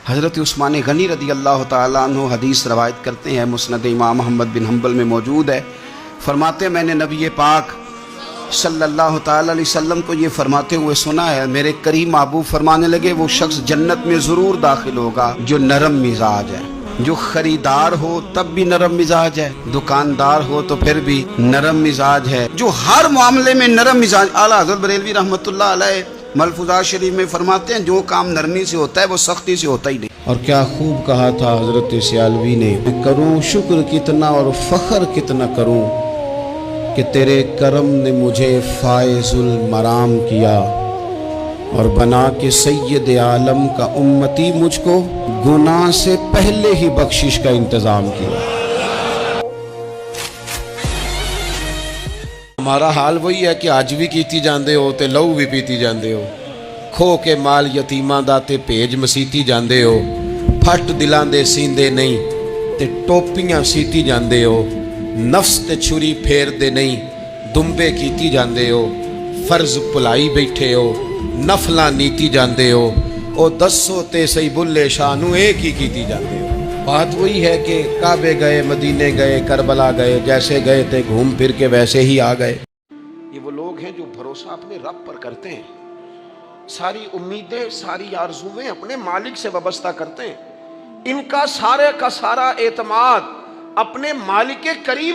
حضرت عثمان غنی رضی اللہ تعالیٰ عنہ حدیث روایت کرتے ہیں، مسند امام محمد بن حنبل میں موجود ہے، فرماتے ہیں میں نے نبی پاک صلی اللہ تعالیٰ علیہ وسلم کو یہ فرماتے ہوئے سنا ہے، میرے کریم محبوب فرمانے لگے وہ شخص جنت میں ضرور داخل ہوگا جو نرم مزاج ہے، جو خریدار ہو تب بھی نرم مزاج ہے، دکاندار ہو تو پھر بھی نرم مزاج ہے، جو ہر معاملے میں نرم مزاج۔ اعلیٰ حضرت بریلوی رحمۃ اللہ علیہ ملفوظات شریف میں فرماتے ہیں جو کام نرمی سے ہوتا ہے وہ سختی سے ہوتا ہی نہیں۔ اور کیا خوب کہا تھا حضرت سیالوی نے، کروں شکر کتنا اور فخر کتنا کروں کہ تیرے کرم نے مجھے فائز المرام کیا اور بنا کے سید عالم کا امتی مجھ کو گناہ سے پہلے ہی بخشش کا انتظام کیا۔ ہمارا حال وہی ہے کہ آج بھی کیتی جاندے ہو تے لہو بھی پیتی جاندے ہو، کھو کے مال یتیماں دا تے بھیج مسیتی جاندے ہو، پھٹ دلاں دے سیندے نہیں تے ٹوپیاں سیتی جاندے ہو، نفس تے چھری پھیر دے نہیں دمبے کیتی جاندے ہو، فرض پلائی بیٹھے ہو، نفلاں نیتی جاندے ہو، او دسو تے سی بلے شاہ ایک ہی کیتی جاندے ہو۔ بات وہی ہے کہ کعبے گئے، مدینے گئے، کربلا گئے، جیسے گئے تھے گھوم پھر کے ویسے ہی آ گئے۔ یہ وہ لوگ ہیں جو بھروسہ اپنے رب پر کرتے ہیں، ساری امیدیں، ساری آرزویں اپنے مالک سے وابستہ کرتے ہیں، ان کا سارے کا سارا اعتماد اپنے مالک کریم